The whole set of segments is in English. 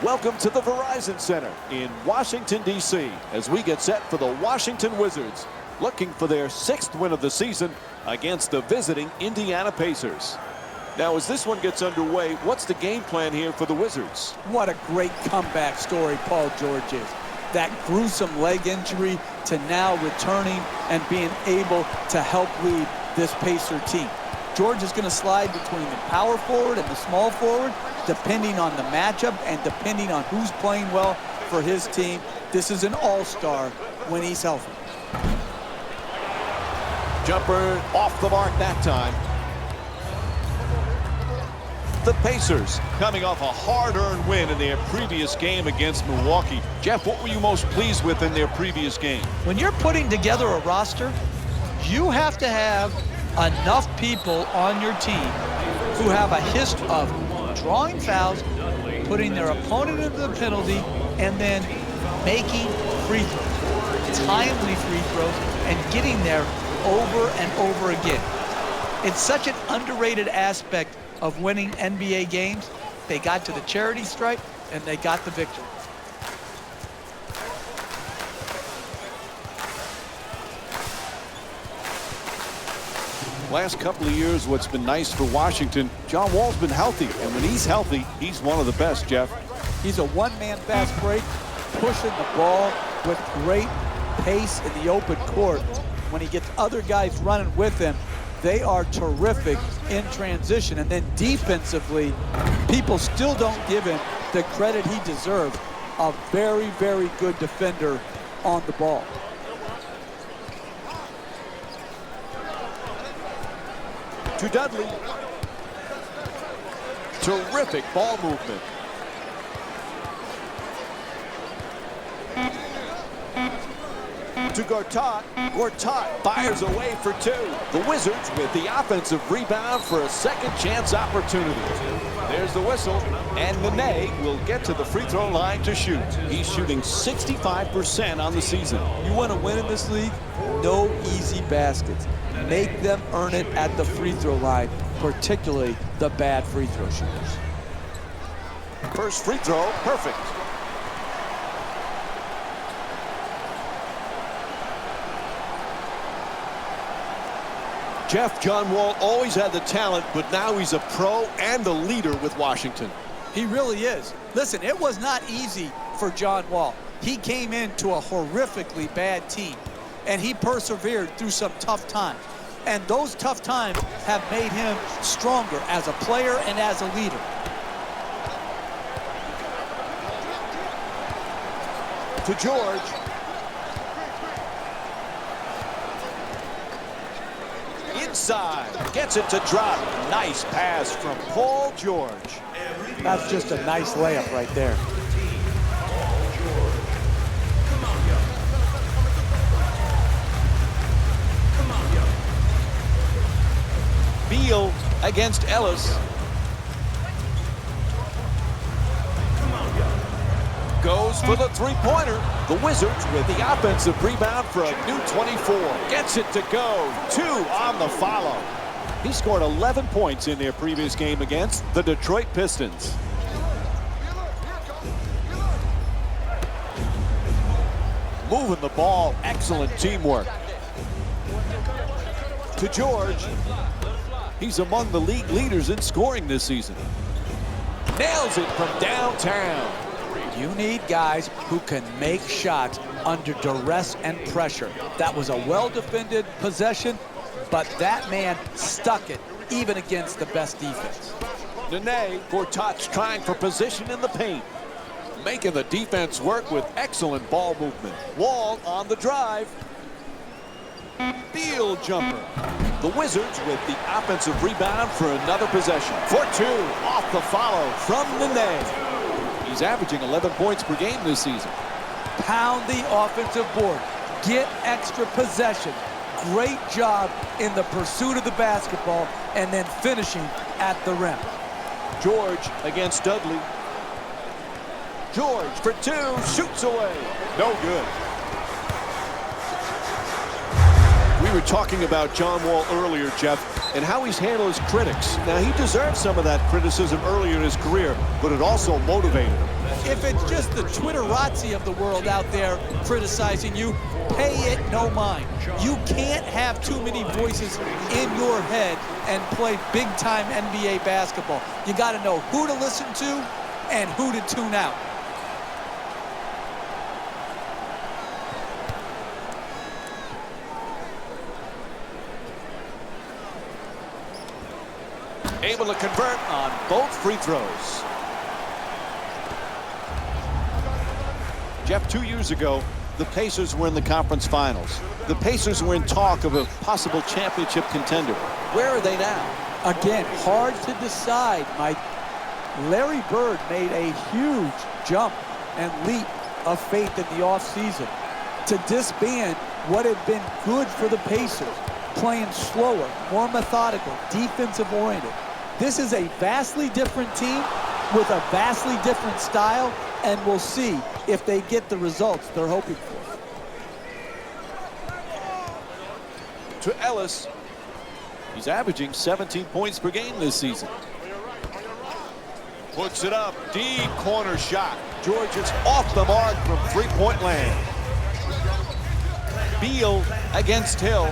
Welcome to the Verizon Center in Washington, D.C. as we get set for the Washington Wizards, looking for their 6th win of the season against the visiting Indiana Pacers. Now, as this one gets underway, what's the game plan here for the Wizards? What a great comeback story Paul George is. That gruesome leg injury to now returning and being able to help lead this Pacer team. George is going to slide between the power forward and the small forward, depending on the matchup and depending on who's playing well for his team. This is an all-star when he's healthy. Jumper off the mark that time. The Pacers coming off a hard-earned win in their previous game against Milwaukee. Jeff, what were you most pleased with in their previous game? When you're putting together a roster, you have to have enough people on your team who have a history of drawing fouls, putting their opponent into the penalty, and then making free throws, timely free throws, and getting there over and over again. It's such an underrated aspect of winning NBA games. They got to the charity stripe, and they got the victory. Last couple of years, what's been nice for Washington, John Wall's been healthy, and when he's healthy, he's one of the best, Jeff. He's a one-man fast break, pushing the ball with great pace in the open court. When he gets other guys running with him, they are terrific in transition. And then defensively, people still don't give him the credit he deserves. A very, very good defender on the ball. To Dudley. Terrific ball movement. To Gortat. Gortat fires away for two. The Wizards with the offensive rebound for a second chance opportunity. There's the whistle, and Nene will get to the free throw line to shoot. He's shooting 65% on the season. You want to win in this league? No easy baskets. Make them earn it at the free throw line, particularly the bad free throw shooters. First free throw, perfect. Jeff, John Wall always had the talent, but now he's a pro and a leader with Washington. He really is. Listen, it was not easy for John Wall. He came into a horrifically bad team, and he persevered through some tough times. And those tough times have made him stronger as a player and as a leader. To George. Inside, gets it to drop. Nice pass from Paul George. That's just a nice layup right there. Beal against Ellis. Goes for the three-pointer. The Wizards with the offensive rebound for a new 24. Gets it to go. 2 on the follow. He scored 11 points in their previous game against the Detroit Pistons. Moving the ball. Excellent teamwork. To George. He's among the league leaders in scoring this season. Nails it from downtown. You need guys who can make shots under duress and pressure. That was a well-defended possession, but that man stuck it even against the best defense. Nene, Gortat's trying for position in the paint. Making the defense work with excellent ball movement. Wall on the drive. Beal jumper. The Wizards with the offensive rebound for another possession. For 2 off the follow from Nene. He's averaging 11 points per game this season. Pound the offensive board. Get extra possession. Great job in the pursuit of the basketball and then finishing at the rim. George against Dudley. George for 2, shoots away. No good. We were talking about John Wall earlier, Jeff. and how he's handled his critics. Now, he deserved some of that criticism earlier in his career, but it also motivated him. If it's just the Twitterazzi of the world out there criticizing you, pay it no mind. You can't have too many voices in your head and play big-time NBA basketball. You got to know who to listen to and who to tune out. Able to convert on both free throws. Jeff, 2 years ago, the Pacers were in the conference finals. The Pacers were in talk of a possible championship contender. Where are they now? Again, hard to decide, Mike. Larry Bird made a huge jump and leap of faith in the offseason to disband what had been good for the Pacers, playing slower, more methodical, defensive-oriented. This is a vastly different team with a vastly different style, and we'll see if they get the results they're hoping for. To Ellis. He's averaging 17 points per game this season. Puts it up, deep corner shot. George is off the mark from three-point land. Beal against Hill.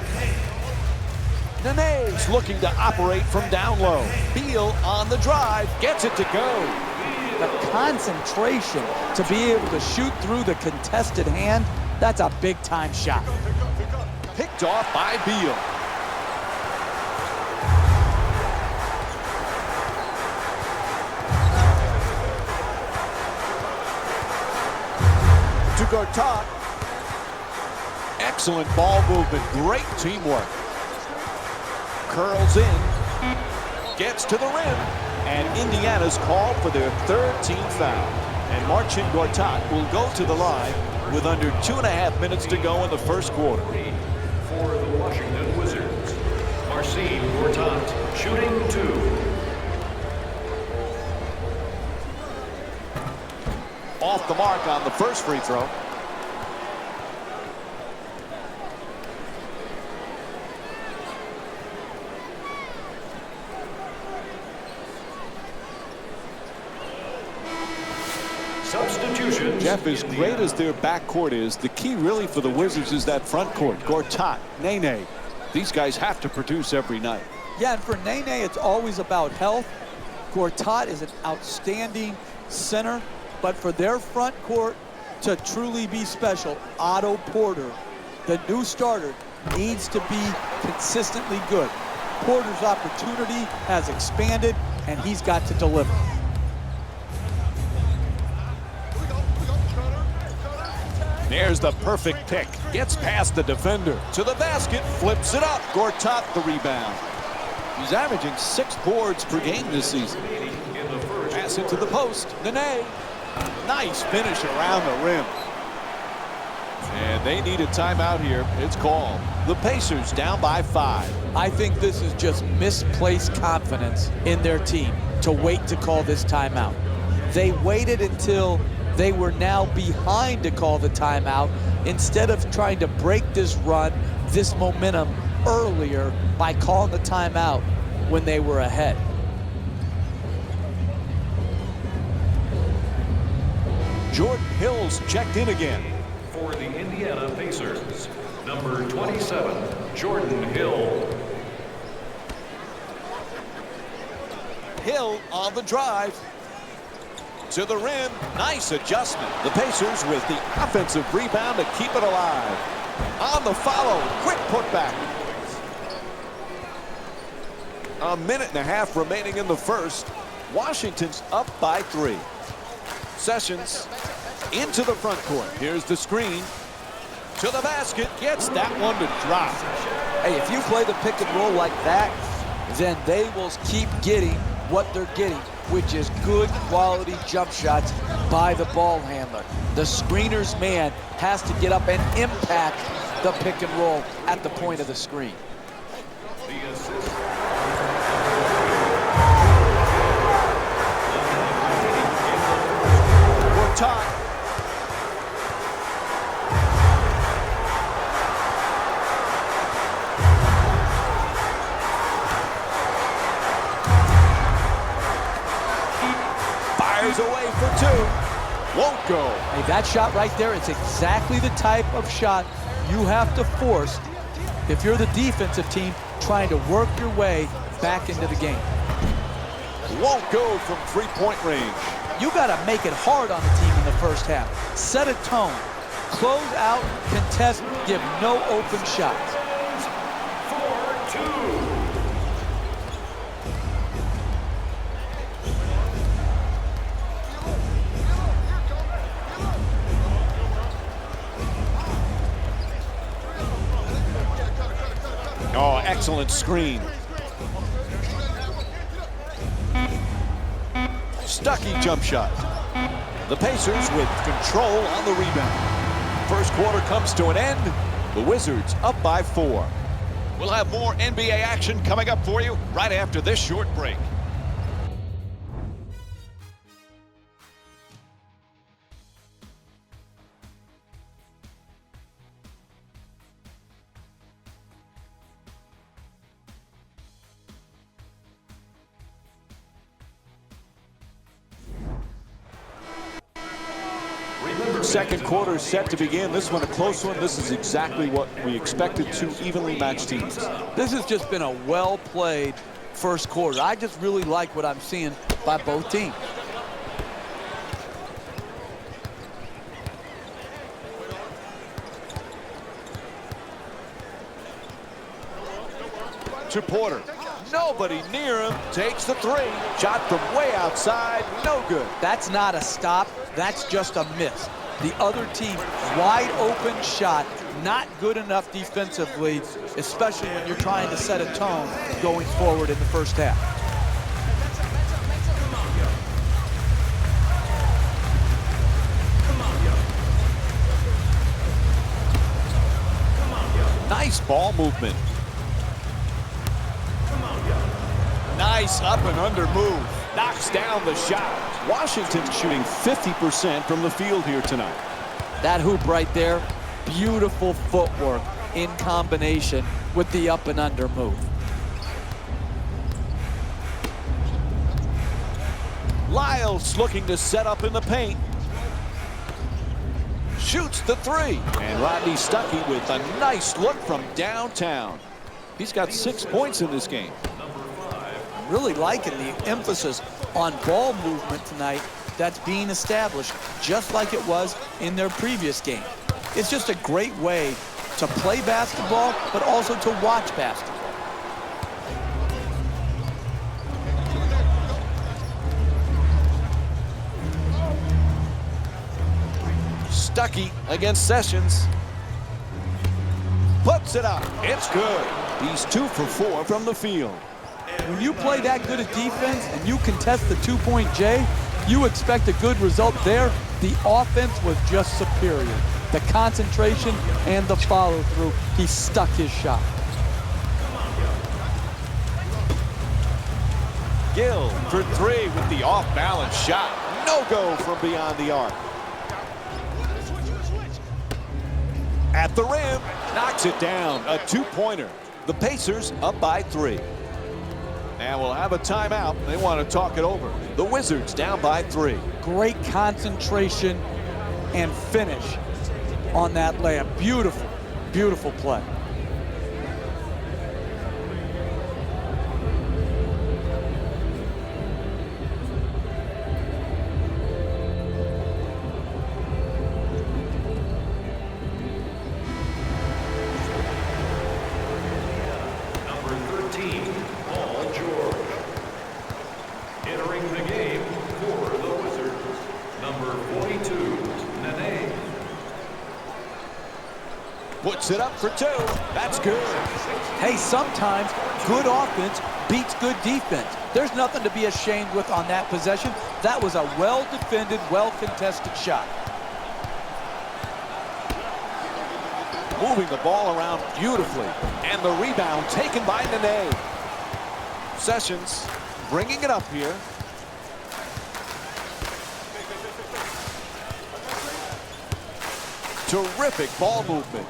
Nene's looking to operate from down low. Beal on the drive, gets it to go. The concentration to be able to shoot through the contested hand, that's a big-time shot. Picked off by Beal. To Gortat. Excellent ball movement, great teamwork. Curls in, gets to the rim, and Indiana's called for their third team foul. And Marcin Gortat will go to the line with under 2.5 minutes to go in the first quarter. For the Washington Wizards, Marcin Gortat, shooting 2. Off the mark on the first free throw. Substitutions. Jeff, as great as their backcourt is, the key really for the Wizards is that front court. Gortat, Nene. These guys have to produce every night. Yeah, and for Nene, it's always about health. Gortat is an outstanding center, but for their front court to truly be special, Otto Porter, the new starter, needs to be consistently good. Porter's opportunity has expanded, and he's got to deliver. There's the perfect pick. Gets past the defender. To the basket, flips it up. Gortat the rebound. He's averaging 6 boards per game this season. Pass it to the post. Nene. Nice finish around the rim. And they need a timeout here. It's called. The Pacers down by 5. I think this is just misplaced confidence in their team to wait to call this timeout. They waited until they were now behind to call the timeout instead of trying to break this run, this momentum earlier by calling the timeout when they were ahead. Jordan Hill's checked in again. For the Indiana Pacers, number 27, Jordan Hill. Hill on the drive. To the rim, nice adjustment. The Pacers with the offensive rebound to keep it alive. On the follow, quick putback. 1.5 minutes remaining in the first. Washington's up by 3. Sessions into the front court. Here's the screen. To the basket, gets that one to drop. Hey, if you play the pick and roll like that, then they will keep getting what they're getting, which is good quality jump shots by the ball handler. The screener's man has to get up and impact the pick and roll at the point of the screen. The assist. Gortat. Fires away for two. Won't go. Hey, that shot right there is exactly the type of shot you have to force if you're the defensive team trying to work your way back into the game. Won't go from three-point range. You got to make it hard on the team in the first half. Set a tone. Close out, contest, give no open shots. 4-2. Oh, excellent screen. Stuckey jump shot. The Pacers with control on the rebound. First quarter comes to an end. The Wizards up by 4. We'll have more NBA action coming up for you right after this short break. Second quarter set to begin. This one a close one. This is exactly what we expected, two evenly matched teams. This has just been a well-played first quarter. I just really like what I'm seeing by both teams. To Porter. Nobody near him. Takes the three. Shot from way outside. No good. That's not a stop. That's just a miss. The other team, wide open shot, not good enough defensively, especially when you're trying to set a tone going forward in the first half. Nice ball movement. Nice up and under move. Knocks down the shot. Washington shooting 50% from the field here tonight. That hoop right there, beautiful footwork in combination with the up and under move. Lyles looking to set up in the paint. Shoots the three. And Rodney Stuckey with a nice look from downtown. He's got 6 points in this game. Really liking the emphasis on ball movement tonight that's being established, just like it was in their previous game. It's just a great way to play basketball, but also to watch basketball. Stuckey against Sessions. Puts it up. It's good. He's 2 for 4 from the field. When you play that good a defense and you contest the two-point J, you expect a good result there. The offense was just superior. The concentration and the follow-through, he stuck his shot. Gill for three with the off-balance shot. No go from beyond the arc. At the rim, knocks it down. A two-pointer. The Pacers up by 3. And we'll have a timeout. They want to talk it over. The Wizards down by 3. Great concentration and finish on that layup. Beautiful, beautiful play. Number 13, Paul George. Entering the game for the Wizards, number 42, Nene. Puts it up for 2. That's good. Hey, sometimes good offense beats good defense. There's nothing to be ashamed with on that possession. That was a well-defended, well-contested shot. Moving the ball around beautifully. And the rebound taken by Nene. Sessions bringing it up here. Terrific ball movement.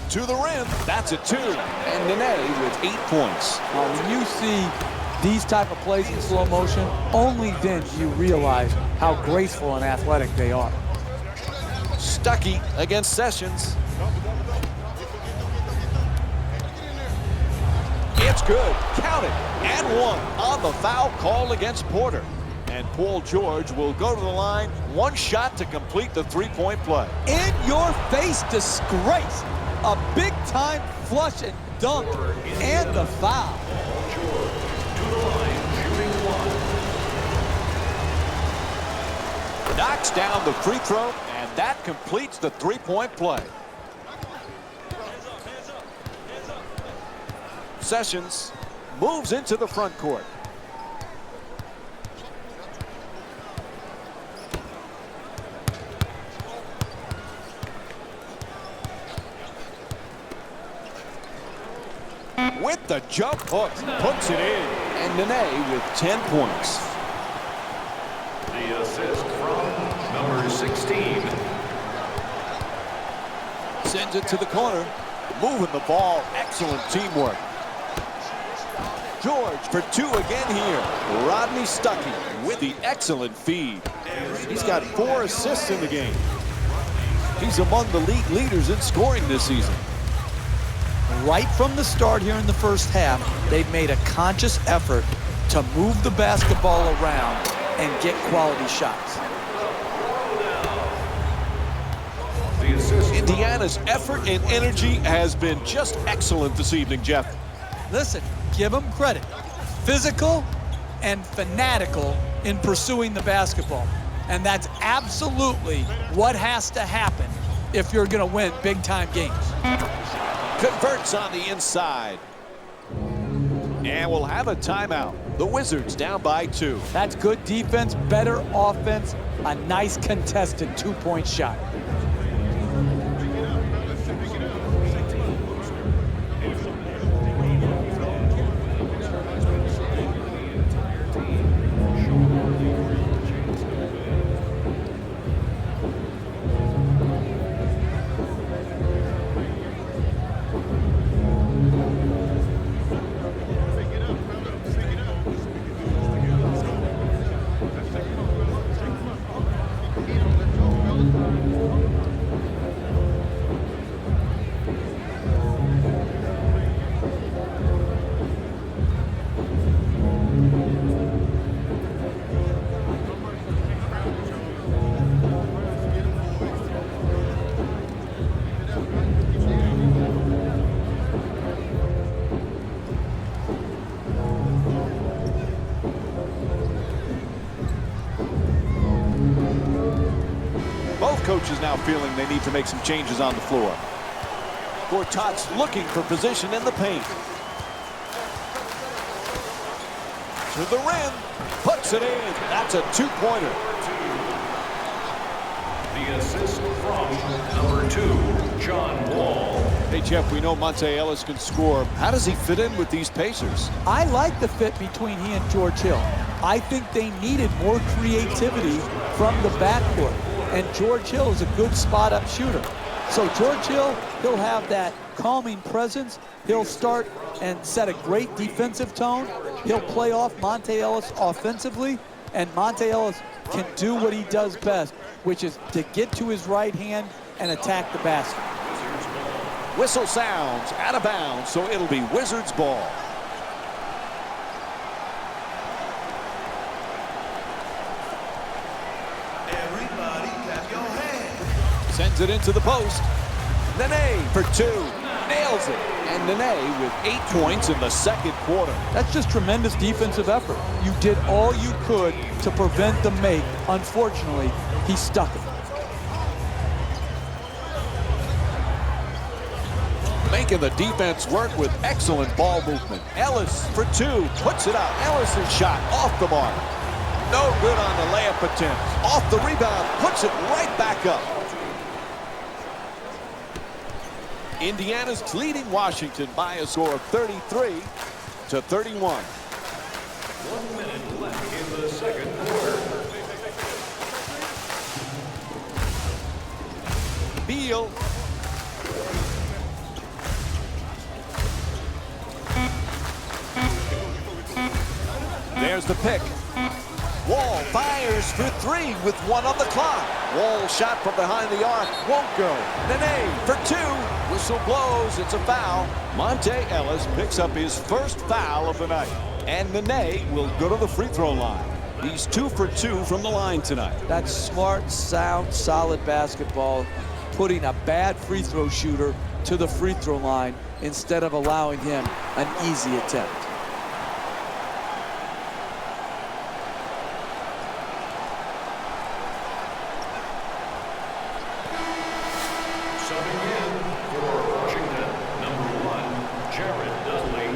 To the rim, that's a 2. And Nene with 8 points. When you see these type of plays in slow motion, only then do you realize how graceful and athletic they are. Stuckey against Sessions. It's good. Count it. And one on the foul call against Porter. And Paul George will go to the line. One shot to complete the three-point play. In your face disgrace. A big-time flush and dunk and the foul. To the line, shooting one. Knocks down the free throw, and that completes the three-point play. Sessions moves into the front court. With the jump hook, puts it in. And Nene with 10 points. The assist from number 16. Sends it to the corner. Moving the ball. Excellent teamwork. George for two again here. Rodney Stuckey with the excellent feed. He's got 4 assists in the game. He's among the league leaders in scoring this season. Right from the start here in the first half, they've made a conscious effort to move the basketball around and get quality shots. The assist. Indiana's effort and energy has been just excellent this evening, Jeff. Listen, give them credit. Physical and fanatical in pursuing the basketball. And that's absolutely what has to happen if you're going to win big-time games. Converts on the inside. And we'll have a timeout. The Wizards down by 2. That's good defense, better offense, a nice contested two-point shot. Both coaches now feeling they need to make some changes on the floor. Gortat's looking for position in the paint. To the rim, puts it in. That's a two-pointer. The assist from number 2, John Wall. Hey, Jeff, we know Monte Ellis can score. How does he fit in with these Pacers? I like the fit between he and George Hill. I think they needed more creativity from the backcourt. And George Hill is a good spot-up shooter. So George Hill, he'll have that calming presence. He'll start and set a great defensive tone. He'll play off Monte Ellis offensively. And Monte Ellis can do what he does best, which is to get to his right hand and attack the basket. Whistle sounds out of bounds, so it'll be Wizards ball. Everybody clap your hands. Sends it into the post. Nene for 2. Nails it. And Nene with 8 points in the second quarter. That's just tremendous defensive effort. You did all you could to prevent the make. Unfortunately, he stuck it. Making the defense work with excellent ball movement. Ellis for 2. Puts it out. Ellis' shot off the mark. No good on the layup attempt. Off the rebound. Puts it right back up. Indiana's leading Washington by a score of 33-31. 1 minute left in the second quarter. Beal. There's the pick. Wall fires for three with 1 on the clock. Wall shot from behind the arc. Won't go. Nene for 2. Whistle blows. It's a foul. Monte Ellis picks up his first foul of the night. And Nene will go to the free throw line. He's 2 for 2 from the line tonight. That's smart, sound, solid basketball, putting a bad free throw shooter to the free throw line instead of allowing him an easy attempt. Subbing in for Washington, number 1, Jared Dudley.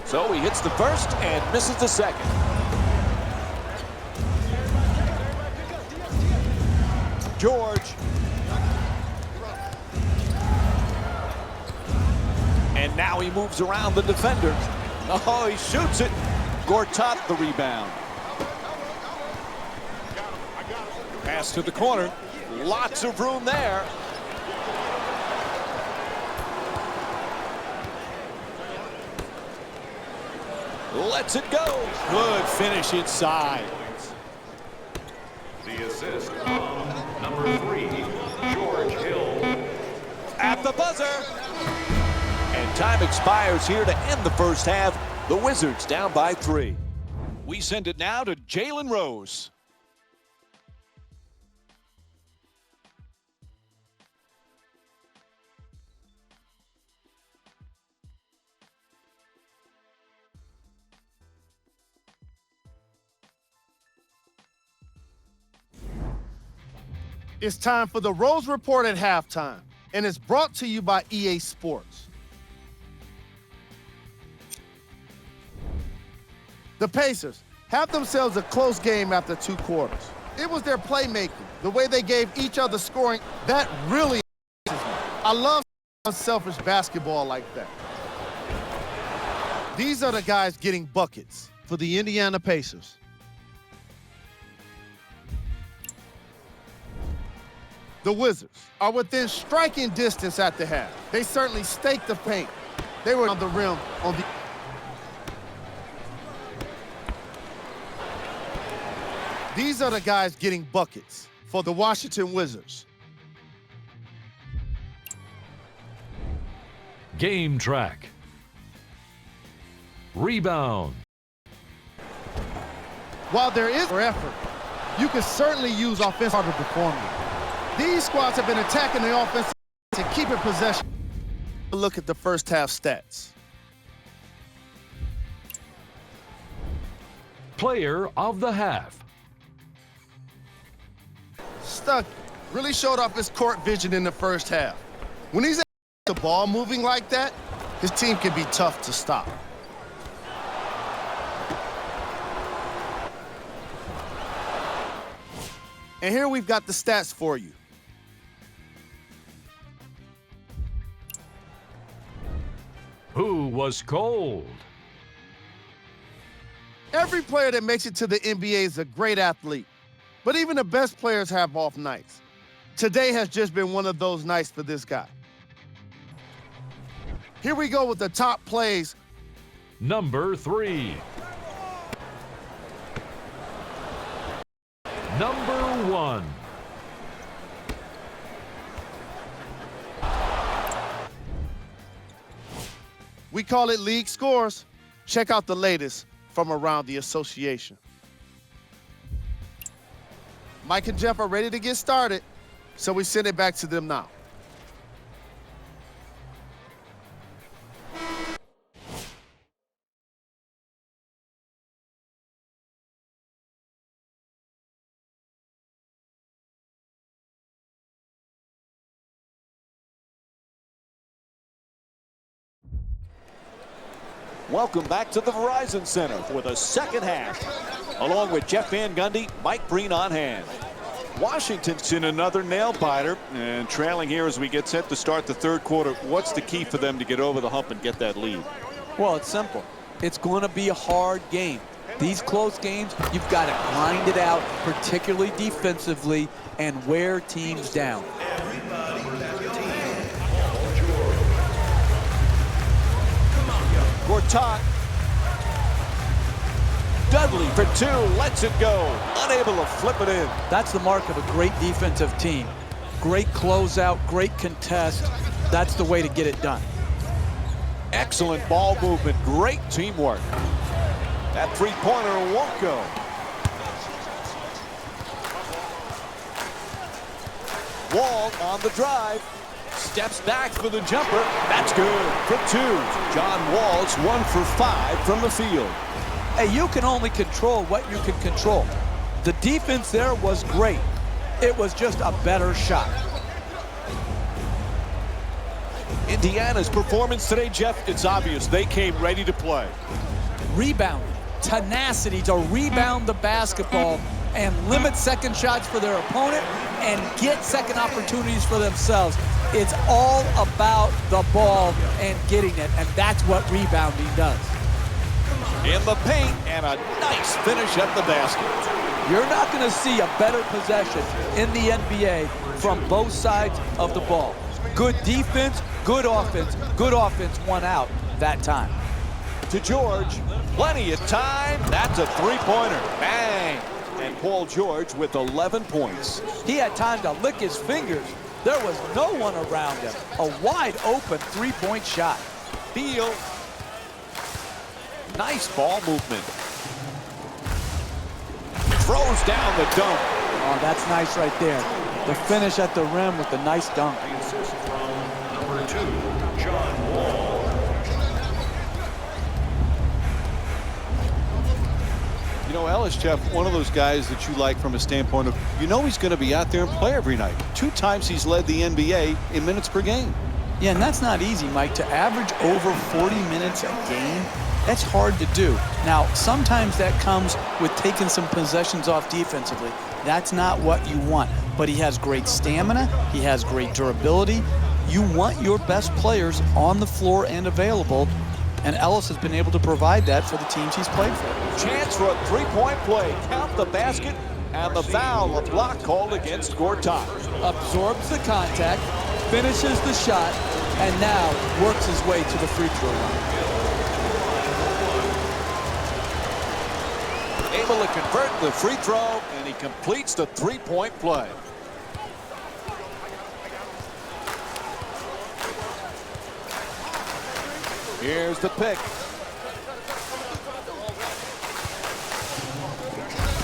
So he hits the first and misses the second. George. And now he moves around the defender. Oh, he shoots it. Gortat the rebound. Pass to the corner. Lots of room there. Lets it go. Good finish inside. The assist from number 3, George Hill. At the buzzer. And time expires here to end the first half. The Wizards down by 3. We send it now to Jalen Rose. It's time for the Rose Report at halftime, and it's brought to you by EA Sports. The Pacers have themselves a close game after 2 quarters. It was their playmaking, the way they gave each other scoring, that really amazes me. I love unselfish basketball like that. These are the guys getting buckets for the Indiana Pacers. The Wizards are within striking distance at the half. They certainly staked the paint. They were on the rim on the... These are the guys getting buckets for the Washington Wizards. Game track. Rebound. While there is effort, you can certainly use offensive harder performance. These squads have been attacking the offense to keep it possession. Look at the first half stats. Player of the half. Stuck really showed off his court vision in the first half. When he's the ball moving like that, his team can be tough to stop. And here we've got the stats for you. Who was cold? Every player that makes it to the NBA is a great athlete, but even the best players have off nights. Today has just been one of those nights for this guy. Here we go with the top plays. Number 3. Number 1. We call it league scores. Check out the latest from around the association. Mike and Jeff are ready to get started, so we send it back to them now. Welcome back to the Verizon Center for the second half. Along with Jeff Van Gundy, Mike Breen on hand. Washington's in another nail-biter and trailing here as we get set to start the third quarter. What's the key for them to get over the hump and get that lead? Well, it's simple. It's going to be a hard game. These close games, you've got to grind it out, particularly defensively, and wear teams down. Gortat. Dudley for two, lets it go. Unable to flip it in. That's the mark of a great defensive team. Great closeout, great contest. That's the way to get it done. Excellent ball movement, great teamwork. That three-pointer won't go. Wall on the drive. Steps back for the jumper. That's good for two. John Wall's 1 for 5 from the field. Hey, you can only control what you can control. The defense there was great. It was just a better shot. Indiana's performance today, Jeff, it's obvious they came ready to play. Rebound, tenacity to rebound the basketball and limit second shots for their opponent and get second opportunities for themselves. It's all about the ball and getting it, and that's what rebounding does. In the paint, and a nice finish at the basket. You're not going to see a better possession in the NBA from both sides of the ball. Good defense, good offense won out that time. To George, plenty of time. That's a three-pointer. Bang! And Paul George with 11 points. He had time to lick his fingers. There was no one around him. A wide open three-point shot. Beal. Nice ball movement. Throws down the dunk. Oh, that's nice right there. The finish at the rim with the nice dunk. Assist from number 2, John Wall. You know, Ellis, Jeff, one of those guys that you like from a standpoint of, you know he's going to be out there and play every night. 2 times he's led the NBA in minutes per game. Yeah, and that's not easy, Mike. To average over 40 minutes a game, that's hard to do. Now, sometimes that comes with taking some possessions off defensively. That's not what you want. But he has great stamina. He has great durability. You want your best players on the floor and available. And Ellis has been able to provide that for the teams he's played for. Chance for a three-point play. Count the basket and the foul. A block called against Gortat. Absorbs the contact, finishes the shot, and now works his way to the free throw line. Able to convert the free throw, and he completes the three-point play. Here's the pick.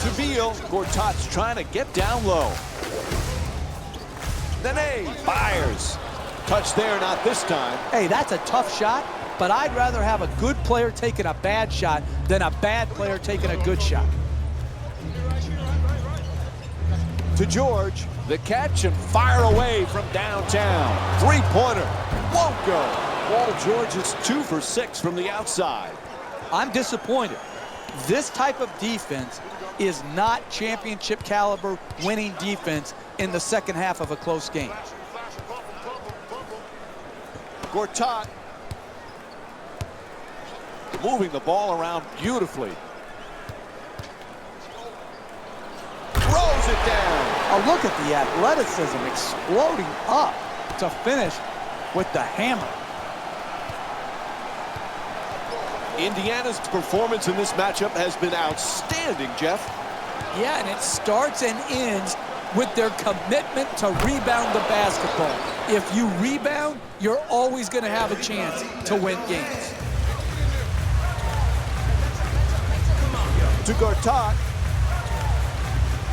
To Beal. Gortat's trying to get down low. Nene fires. Touch there, not this time. Hey, that's a tough shot, but I'd rather have a good player taking a bad shot than a bad player taking a good shot. To George. The catch and fire away from downtown. Three-pointer. Won't go. Paul George is 2 for 6 from the outside. I'm disappointed. This type of defense is not championship caliber winning defense in the second half of a close game. Gortat moving the ball around beautifully. Throws it down. Oh, look at the athleticism exploding up to finish with the hammer. Indiana's performance in this matchup has been outstanding, Jeff. Yeah, and it starts and ends with their commitment to rebound the basketball. If you rebound, you're always going to have a chance to win games. To Gortat.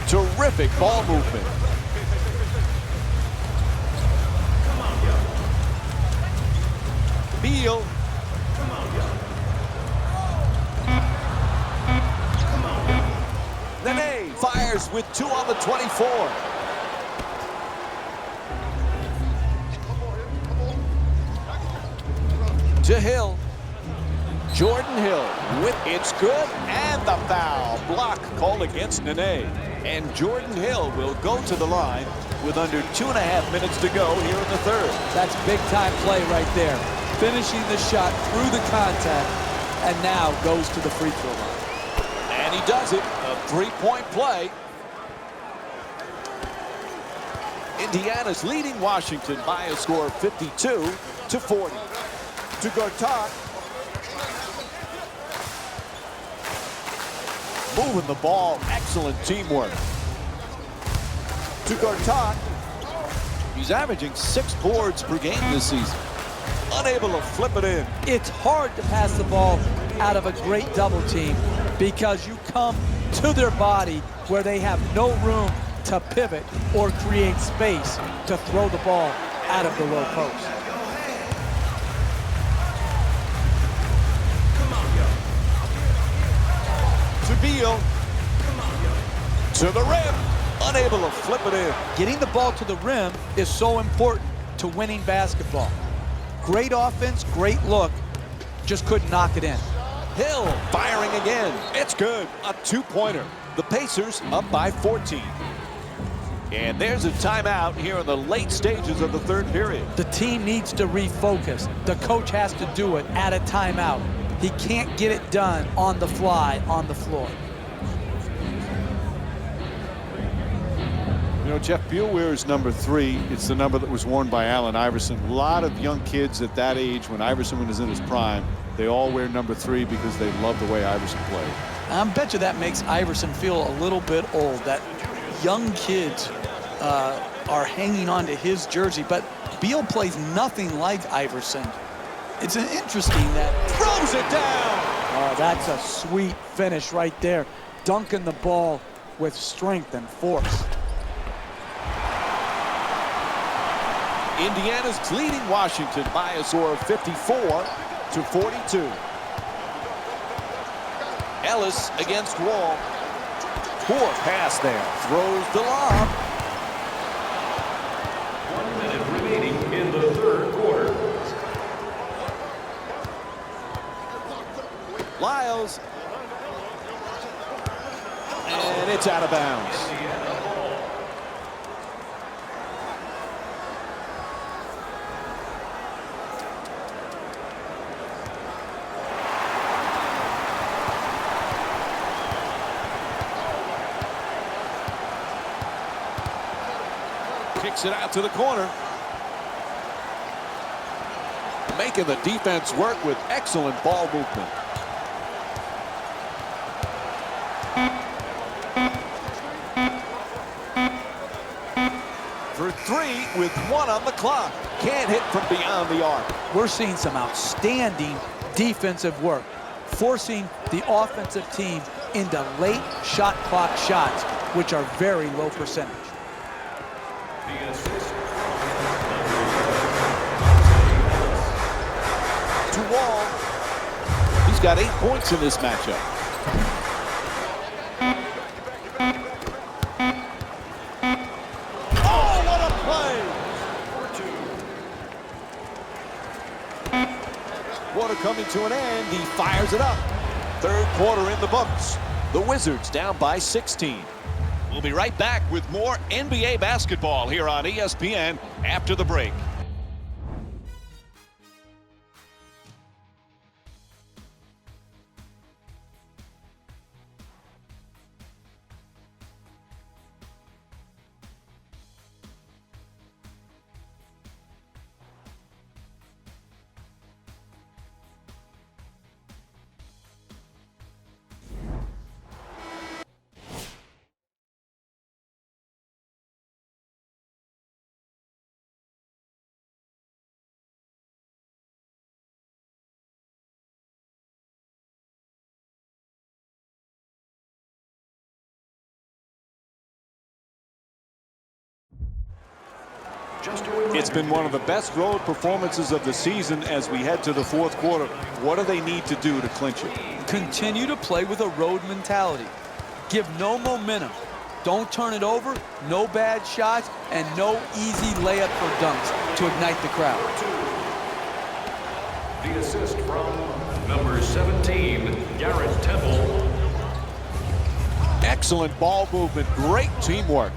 Terrific ball movement. Beal. Nene fires with 2 on the 24. To Hill. Jordan Hill with it's good, and the foul. Block called against Nene. And Jordan Hill will go to the line with under 2.5 minutes to go here in the third. That's big time play right there. Finishing the shot through the contact, and now goes to the free throw line. does it. A three-point play. Indiana's leading Washington by a score of 52-40. To Gortat. Moving the ball. Excellent teamwork. To Gortat. He's averaging 6 boards per game this season. Unable to flip it in. It's hard to pass the ball out of a great double team because you come to their body where they have no room to pivot or create space to throw the ball out of the low post. To Beal. To the rim. Unable to flip it in. Getting the ball to the rim is so important to winning basketball. Great offense, great look, just couldn't knock it in. Hill firing again. It's good. A two-pointer. The Pacers up by 14. And there's a timeout here in the late stages of the third period. The team needs to refocus. The coach has to do it at a timeout. He can't get it done on the fly, on the floor. You know, Jeff, Beal wears number 3. It's the number that was worn by Allen Iverson. A lot of young kids at that age, when Iverson was in his prime, they all wear number 3 because they love the way Iverson played. I bet you that makes Iverson feel a little bit old, that young kids are hanging on to his jersey, but Beal plays nothing like Iverson. It's interesting that Throws it down. Oh, that's a sweet finish right there. Dunking the ball with strength and force. Indiana's leading Washington by a score of 54-42. Ellis against Wall. Poor pass there. Throws the lob. 1 minute remaining in the third quarter. Lyles. And it's out of bounds. Kicks it out to the corner. Making the defense work with excellent ball movement. For 3 with 1 on the clock. Can't hit from beyond the arc. We're seeing some outstanding defensive work, forcing the offensive team into late shot clock shots, which are very low percentage. To Wall. He's got 8 points in this matchup. Oh, what a play! Quarter coming to an end. He fires it up. Third quarter in the books. The Wizards down by 16. We'll be right back with more NBA basketball here on ESPN after the break. It's been one of the best road performances of the season as we head to the fourth quarter. What do they need to do to clinch it? Continue to play with a road mentality. Give no momentum. Don't turn it over, no bad shots, and no easy layup or dunks to ignite the crowd. The assist from number 17, Garrett Temple. Excellent ball movement, great teamwork.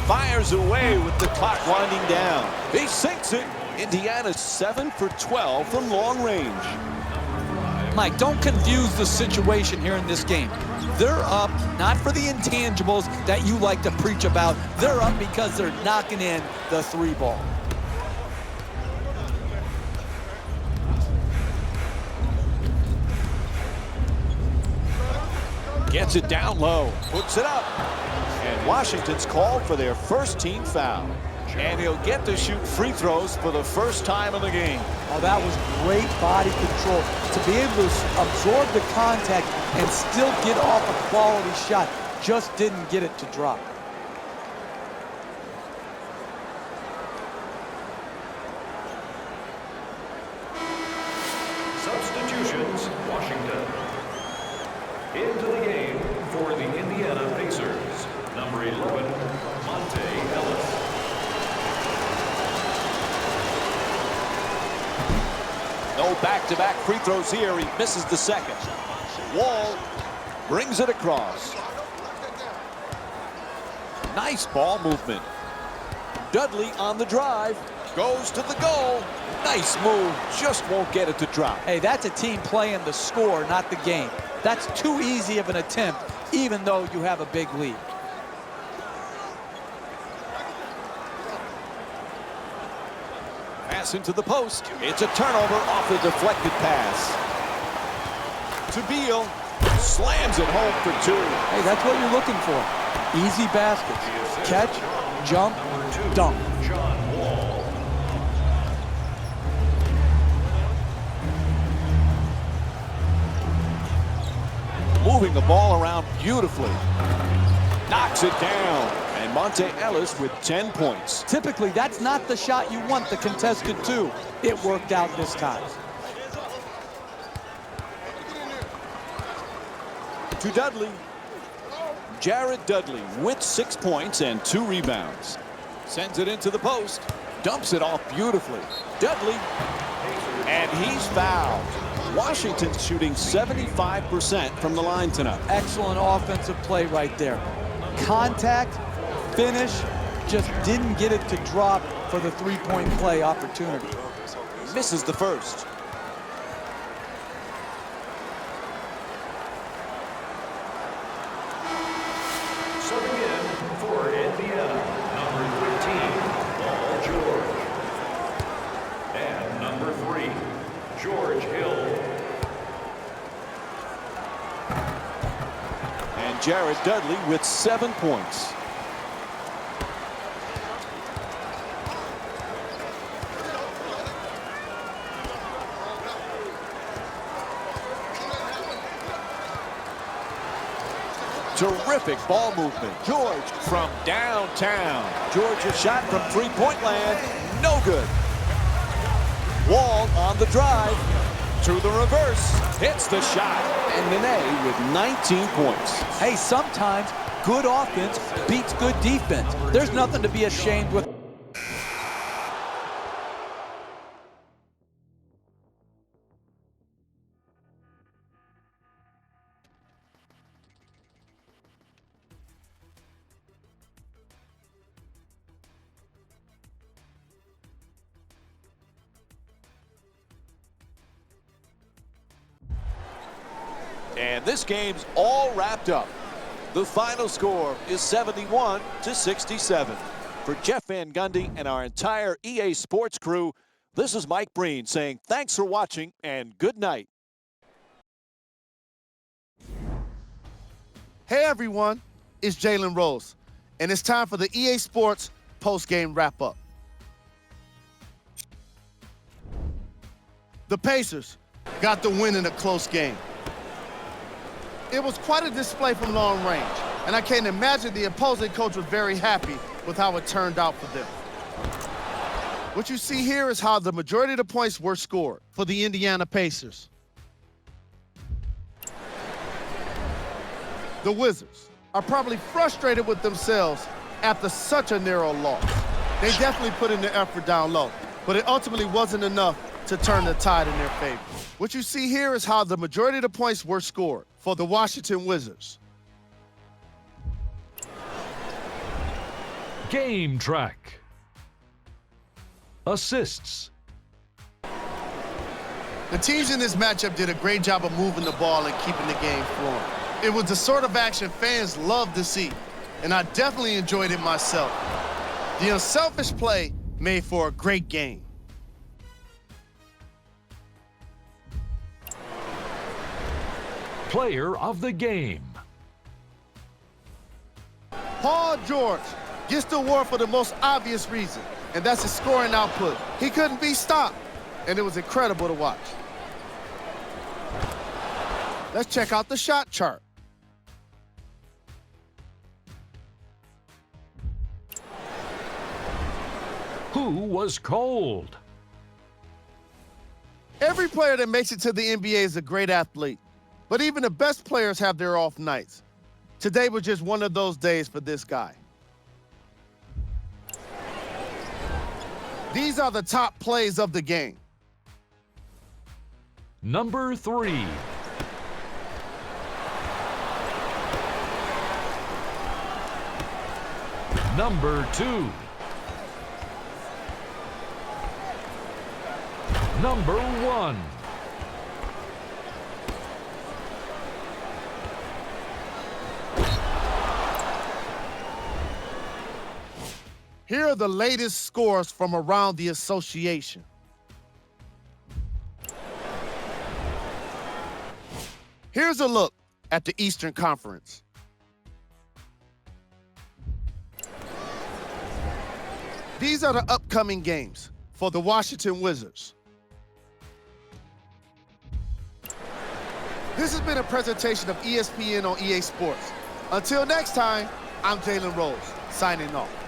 fires away with the clock winding down. He sinks it. Indiana's 7 for 12 from long range. Mike, don't confuse the situation here in this game. They're up not for the intangibles that you like to preach about. They're up because they're knocking in the 3 ball. Gets it down low, puts it up. And Washington's called for their first team foul. And he'll get to shoot free throws for the first time in the game. Oh, that was great body control. To be able to absorb the contact and still get off a quality shot. Just didn't get it to drop. Substitutions, Washington. Into the game for the Indiana Pacers, number 11, Monte Ellis. No back-to-back free throws here. He misses the second. Wall brings it across. Nice ball movement. Dudley on the drive. Goes to the goal. Nice move. Just won't get it to drop. Hey, that's a team playing the score, not the game. That's too easy of an attempt, even though you have a big lead. Pass into the post. It's a turnover off the deflected pass. To Beal. Slams it home for 2. Hey, that's what you're looking for. Easy baskets. Catch, jump, dunk. John Wall. Moving the ball around beautifully. Knocks it down. And Monte Ellis with 10 points. Typically, that's not the shot you want, the contested 2. It worked out this time. To Dudley. Jared Dudley with 6 points and 2 rebounds. Sends it into the post. Dumps it off beautifully. Dudley. And he's fouled. Washington's shooting 75% from the line tonight. Excellent offensive play right there. Contact, finish, just didn't get it to drop for the 3-point play opportunity. Misses the first. Subbing in for Indiana, number 13, Paul George. And number 3, George Hill. And Jared Dudley with 7 points. Terrific ball movement. George from downtown. Georgia shot from 3-point land. No good. Wall on the drive. To the reverse. Hits the shot. And Nene with 19 points. Hey, sometimes good offense beats good defense. There's nothing to be ashamed with. And this game's all wrapped up. The final score is 71-67. For Jeff Van Gundy and our entire EA Sports crew, this is Mike Breen saying thanks for watching and good night. Hey everyone, it's Jalen Rose, and it's time for the EA Sports post-game wrap-up. The Pacers got the win in a close game. It was quite a display from long range, and I can imagine the opposing coach was very happy with how it turned out for them. What you see here is how the majority of the points were scored for the Indiana Pacers. The Wizards are probably frustrated with themselves after such a narrow loss. They definitely put in the effort down low, but it ultimately wasn't enough to turn the tide in their favor. What you see here is how the majority of the points were scored for the Washington Wizards. Game track. Assists. The teams in this matchup did a great job of moving the ball and keeping the game flowing. It was the sort of action fans love to see, and I definitely enjoyed it myself. The unselfish play made for a great game. Player of the game. Paul George gets the award for the most obvious reason, and that's his scoring output. He couldn't be stopped, and it was incredible to watch. Let's check out the shot chart. Who was cold? Every player that makes it to the NBA is a great athlete, but even the best players have their off nights. Today was just one of those days for this guy. These are the top plays of the game. Number 3. Number 2. Number 1. Here are the latest scores from around the association. Here's a look at the Eastern Conference. These are the upcoming games for the Washington Wizards. This has been a presentation of ESPN on EA Sports. Until next time, I'm Jalen Rose, signing off.